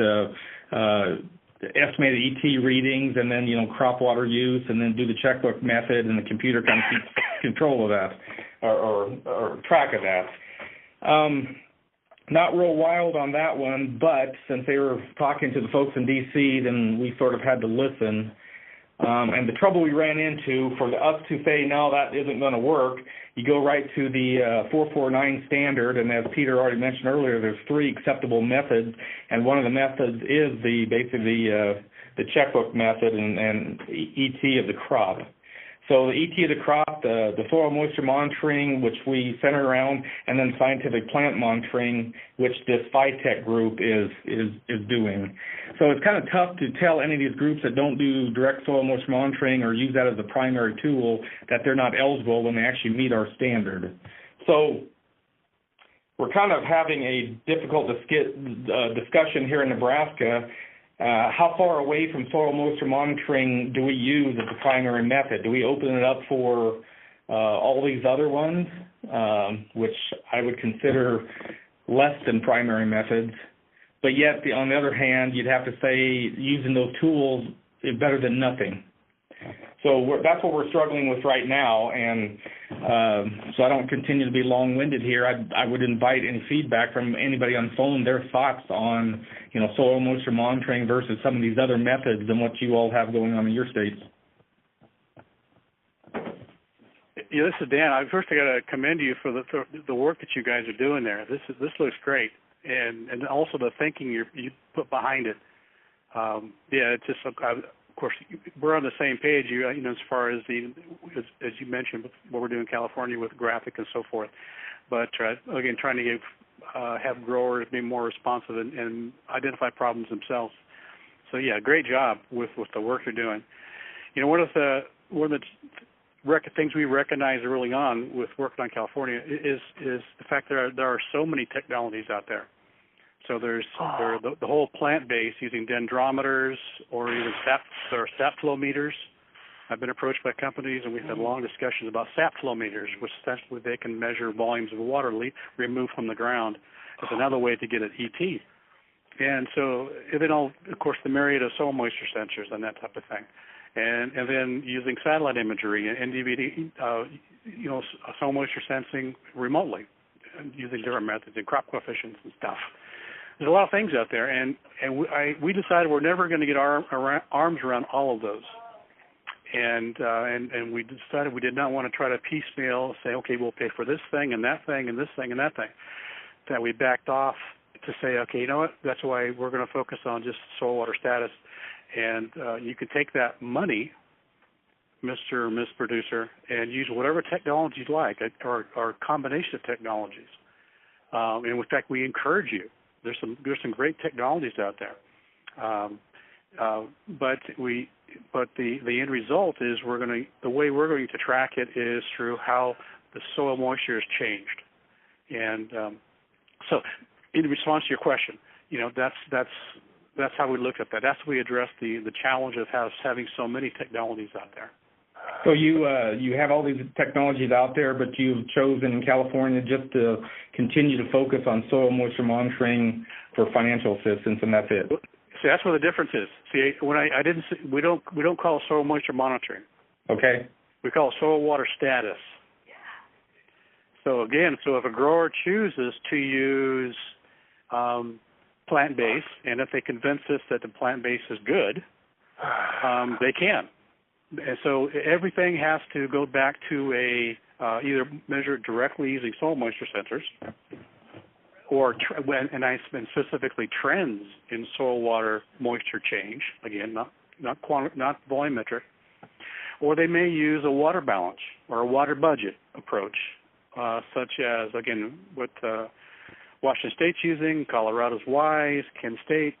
H: estimated ET readings and then, crop water use, and then do the checkbook method, and the computer kind of keeps control of that or track of that. Not real wild on that one, but since they were talking to the folks in D.C., then we sort of had to listen. And the trouble we ran into for us to say, no, that isn't going to work, you go right to the 449 standard, and as Peter already mentioned earlier, there's 3 acceptable methods, and one of the methods is basically the checkbook method and ET of the crop. So the ET of the crop, the soil moisture monitoring, which we center around, and then scientific plant monitoring, which this PhyTech group is doing. So it's kind of tough to tell any of these groups that don't do direct soil moisture monitoring or use that as a primary tool that they're not eligible when they actually meet our standard. So we're kind of having a difficult discussion here in Nebraska. How far away from soil moisture monitoring do we use as a primary method? Do we open it up for all these other ones, which I would consider less than primary methods? But yet, on the other hand, you'd have to say using those tools is better than nothing. So that's what we're struggling with right now, and so I don't continue to be long-winded here. I would invite any feedback from anybody on the phone, their thoughts on, soil moisture monitoring versus some of these other methods and what you all have going on in your states.
D: Yeah, this is Dan. First, I got to commend you for the work that you guys are doing there. This looks great, and also the thinking you put behind it. It's just. Of course, we're on the same page, as far as as you mentioned, what we're doing in California with graphic and so forth. But again, trying to have growers be more responsive and identify problems themselves. So yeah, great job with the work you're doing. One of the things we recognized early on with working on California is the fact that there are so many technologies out there. So there's the whole plant base using dendrometers or even sap flow meters. I've been approached by companies, and we've had long discussions about sap flow meters, which essentially they can measure volumes of water removed from the ground. It's another way to get at ET. And so, then of course, the myriad of soil moisture sensors and that type of thing. And then using satellite imagery and NDVD, soil moisture sensing remotely, and using different methods and crop coefficients and stuff. There's a lot of things out there, and we decided we're never going to get our arms around all of those, and we decided we did not want to try to piecemeal say, okay, we'll pay for this thing and that thing and this thing and that thing. That we backed off to say, okay, you know what? That's why we're going to focus on just soil water status, and you can take that money, Mr. or Ms. Producer, and use whatever technology you'd like, or a combination of technologies. And in fact, we encourage you. There's some great technologies out there, but the end result is the way we're going to track it is through how the soil moisture has changed, and so in response to your question, that's how we look at that. That's how we address the challenge of having so many technologies out there.
H: So you have all these technologies out there, but you've chosen in California just to continue to focus on soil moisture monitoring for financial assistance, and that's it.
D: See, that's where the difference is. See, when we don't call it soil moisture monitoring.
H: Okay.
D: We call it soil water status. So again, if a grower chooses to use plant-based, and if they convince us that the plant-based is good, they can. And so everything has to go back to either measured directly using soil moisture sensors, or and I spend specifically trends in soil water moisture change. Again, not volumetric, or they may use a water balance or a water budget approach, such as again what Washington State's using, Colorado's WISE, Kansas State.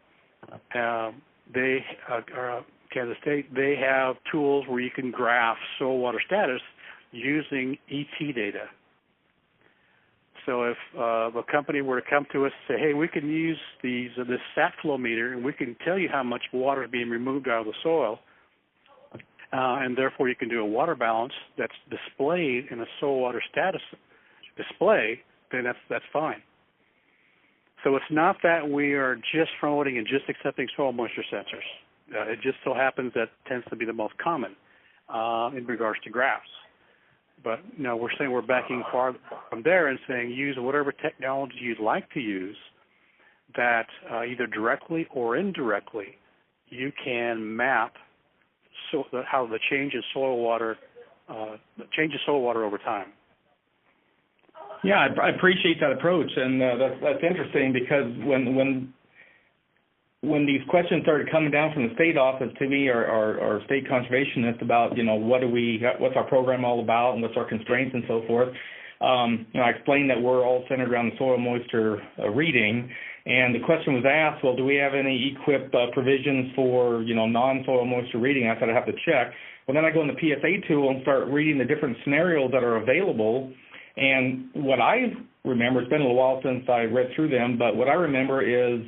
D: Kansas State, they have tools where you can graph soil water status using ET data. So if a company were to come to us and say, hey, we can use this sap flow meter, and we can tell you how much water is being removed out of the soil, and therefore you can do a water balance that's displayed in a soil water status display, then that's fine. So it's not that we are just promoting and just accepting soil moisture sensors. It just so happens that tends to be the most common in regards to graphs. But we're saying we're backing far from there and saying use whatever technology you'd like to use that either directly or indirectly you can map how the change in soil water over time.
H: Yeah, I appreciate that approach, and that's interesting because when when these questions started coming down from the state office to me or state conservationists about, what's our program all about and what's our constraints and so forth, I explained that we're all centered around the soil moisture reading, and the question was asked, well, do we have any EQIP provisions for, non-soil moisture reading? I said I have to check. Well, then I go in the PSA tool and start reading the different scenarios that are available, and what I remember, it's been a little while since I read through them, but what I remember is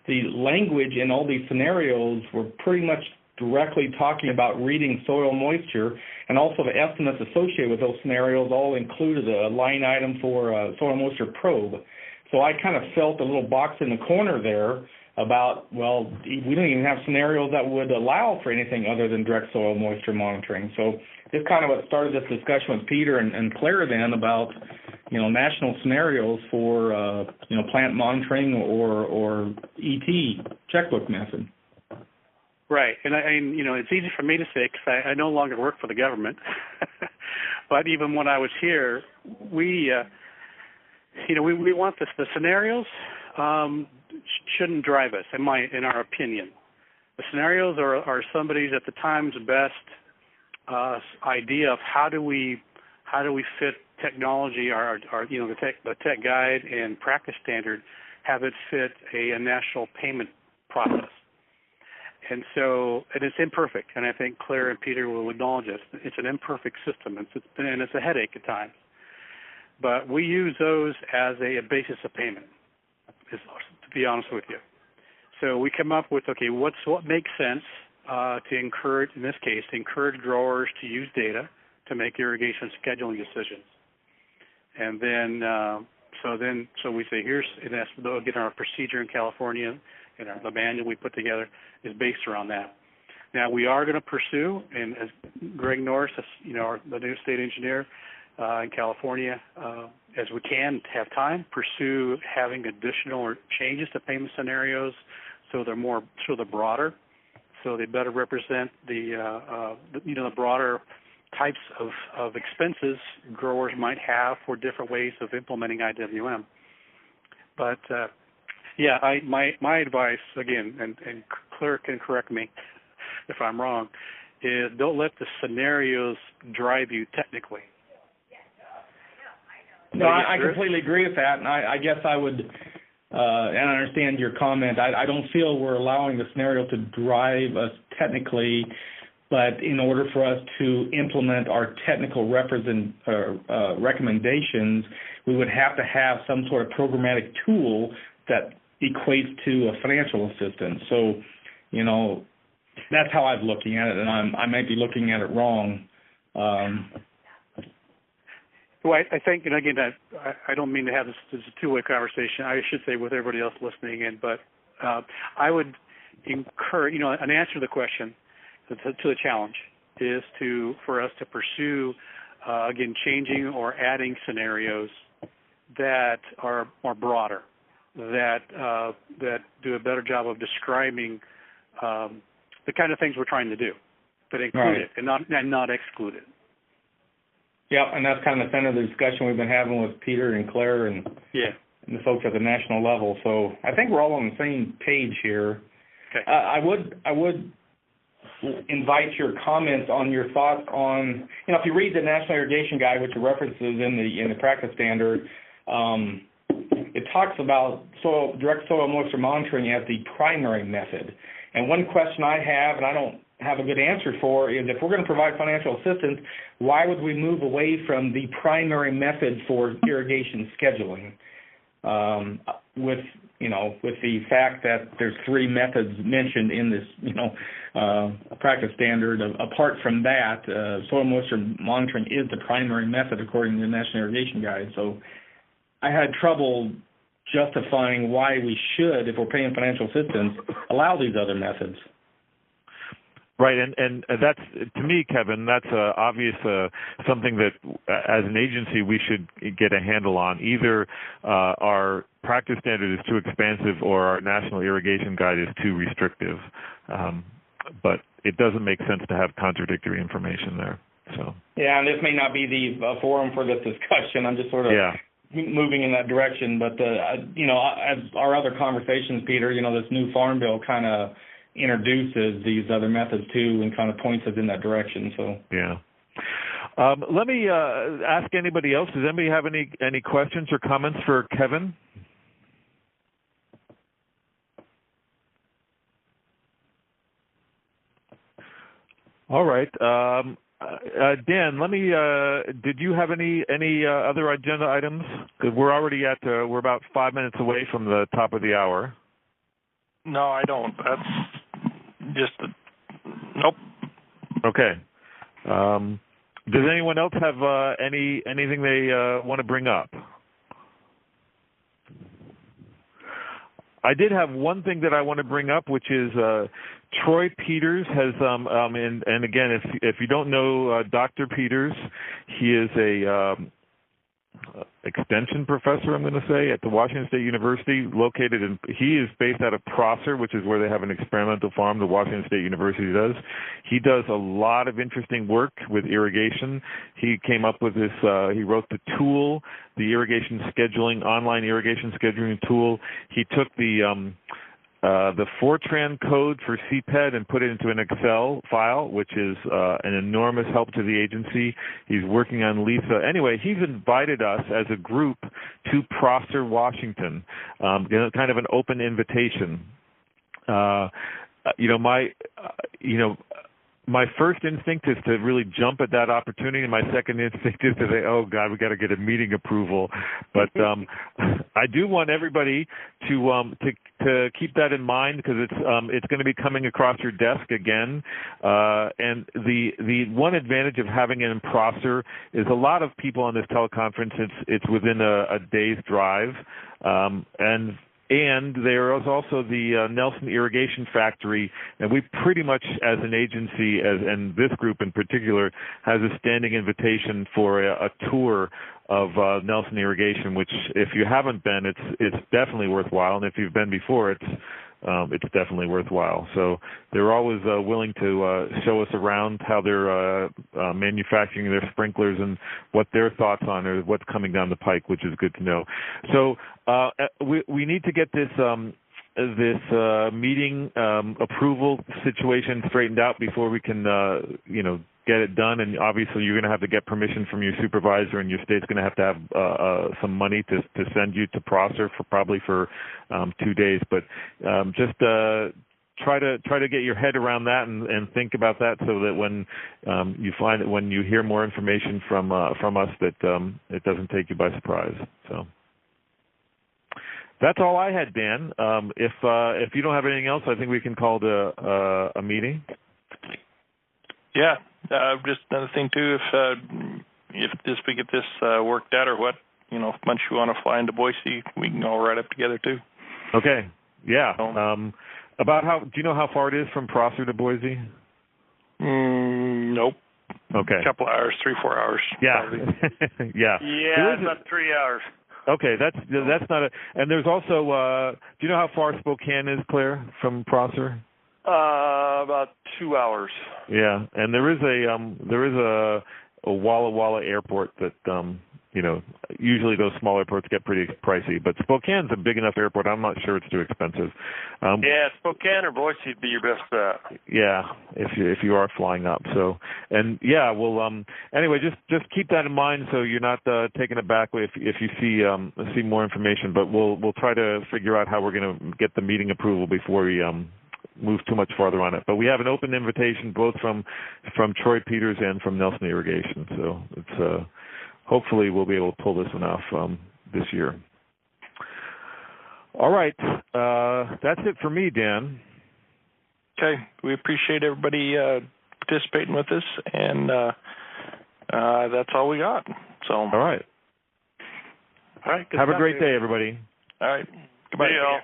H: the language in all these scenarios were pretty much directly talking about reading soil moisture, and also the estimates associated with those scenarios all included a line item for a soil moisture probe. So I kind of felt a little box in the corner there about, well, we don't even have scenarios that would allow for anything other than direct soil moisture monitoring. So this kind of what started this discussion with Peter and Claire then about, national scenarios for, plant monitoring or ET checkbook method.
D: Right, and it's easy for me to say because I no longer work for the government. But even when I was here, we want the scenarios shouldn't drive us, in our opinion. The scenarios are somebody's at the time's best idea of how do we fit technology, the tech guide and practice standard, have it fit a national payment process. And it's imperfect, and I think Claire and Peter will acknowledge it. It's an imperfect system, and it's a headache at times. But we use those as a basis of payment, to be honest with you. So we come up with, what makes sense to encourage, in this case, growers to use data to make irrigation scheduling decisions. And then, so we say, and that's again our procedure in California, and the manual we put together is based around that. Now we are going to pursue, and as Greg Norris, the new state engineer in California, as we can have time, pursue having additional changes to payment scenarios so they're broader, so they better represent the broader types of expenses growers might have for different ways of implementing IWM. But my advice, again, and Claire can correct me if I'm wrong, is don't let the scenarios drive you technically.
H: No, I completely agree with that, and I guess I would, and I understand your comment, I don't feel we're allowing the scenario to drive us technically, but in order for us to implement our technical recommendations, we would have to have some sort of programmatic tool that equates to a financial assistance. So, that's how I'm looking at it, and I might be looking at it wrong.
D: Well, I think, and again, I don't mean to have this as a two-way conversation. I should say with everybody else listening in, but I would encourage, an answer to the question, to the challenge, is for us to pursue, again, changing or adding scenarios that are more broader, that do a better job of describing the kind of things we're trying to do, but include it and not exclude it.
H: Yeah, and that's kind of the center of the discussion we've been having with Peter and Claire and the folks at the national level. So I think we're all on the same page here.
D: Okay.
H: I would invite your comments on your thoughts on, if you read the National Irrigation Guide, which it references in the practice standard, it talks about direct soil moisture monitoring as the primary method. And one question I have, and I don't have a good answer for, is if we're going to provide financial assistance, why would we move away from the primary method for irrigation scheduling? With the fact that there's three methods mentioned in this, practice standard. Apart from that, soil moisture monitoring is the primary method according to the National Irrigation Guide. So I had trouble justifying why we should, if we're paying financial assistance, allow these other methods.
A: Right, and that's, to me, Kevin, that's obvious something that as an agency we should get a handle on. Either our practice standard is too expansive or our National Irrigation Guide is too restrictive. But it doesn't make sense to have contradictory information there. So.
H: Yeah, and this may not be the forum for this discussion. I'm just sort of moving in that direction. But as our other conversations, Peter, this new farm bill kind of introduces these other methods too, and kind of points us in that direction. So
A: yeah. Let me ask anybody else. Does anybody have any questions or comments for Kevin? All right. Dan, let me. Did you have any other agenda items? Because we're already we're about 5 minutes away from the top of the hour.
B: No, I don't. That's just nope.
A: Okay. Does anyone else have anything they want to bring up? I did have one thing that I want to bring up, which is Troy Peters has, and again, if you don't know Dr. Peters, he is a extension professor, I'm going to say, at the Washington State University, he is based out of Prosser, which is where they have an experimental farm, the Washington State University does. He does a lot of interesting work with irrigation. He came up with this, he wrote the tool, the online irrigation scheduling tool. He took the Fortran code for CPED and put it into an Excel file, which is an enormous help to the agency. He's working on Lisa. Anyway, he's invited us as a group to Prosser, Washington, kind of an open invitation. My first instinct is to really jump at that opportunity, and my second instinct is to say, "Oh God, we got to get a meeting approval." But I do want everybody to keep that in mind, because it's going to be coming across your desk again. And the one advantage of having it in Prosser is a lot of people on this teleconference. It's within a day's drive, and there is also the Nelson Irrigation Factory, and we pretty much, as an agency, and this group in particular, has a standing invitation for a tour of Nelson Irrigation, which, if you haven't been, it's definitely worthwhile, and if you've been before, it's definitely worthwhile. So they're always willing to show us around how they're manufacturing their sprinklers and what their thoughts on or what's coming down the pike, which is good to know. So we need to get this meeting approval situation straightened out before we can get it done. And obviously you're going to have to get permission from your supervisor, and your state's going to have some money to send you to Prosser probably for 2 days. But just try to get your head around that and think about that, so that when you hear more information from us, that it doesn't take you by surprise. So that's all I had, Dan. If you don't have anything else, I think we can call it a meeting.
B: Yeah. Just another thing too, if we get this worked out, or what, once you want to fly into Boise, we can all ride up together too.
A: Okay. Yeah. Do you know how far it is from Prosser to Boise?
B: Nope.
A: Okay.
B: A couple hours, 3-4 hours.
A: Yeah. Yeah.
J: Yeah, about 3 hours.
A: Okay, that's not and there's also, do you know how far Spokane is, Claire, from Prosser?
J: About 2 hours.
A: Yeah, and there is a Walla Walla airport that usually those small airports get pretty pricey, but Spokane's a big enough airport. I'm not sure it's too expensive.
J: Yeah, Spokane or Boise would be your best bet.
A: Yeah, if you are flying up. So, and yeah, well, anyway, just keep that in mind, so you're not taken aback if you see more information. But we'll try to figure out how we're going to get the meeting approval before we move too much farther on it. But we have an open invitation both from Troy Peters and from Nelson Irrigation. So it's hopefully we'll be able to pull this one off this year. All right. That's it for me, Dan.
B: Okay. We appreciate everybody participating with us, and that's all we got. So.
A: All right.
B: All right.
A: Have a great day, everybody.
B: All right. Goodbye.
J: See y'all.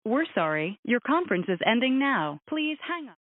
K: We're sorry. Your conference is ending now. Please hang up.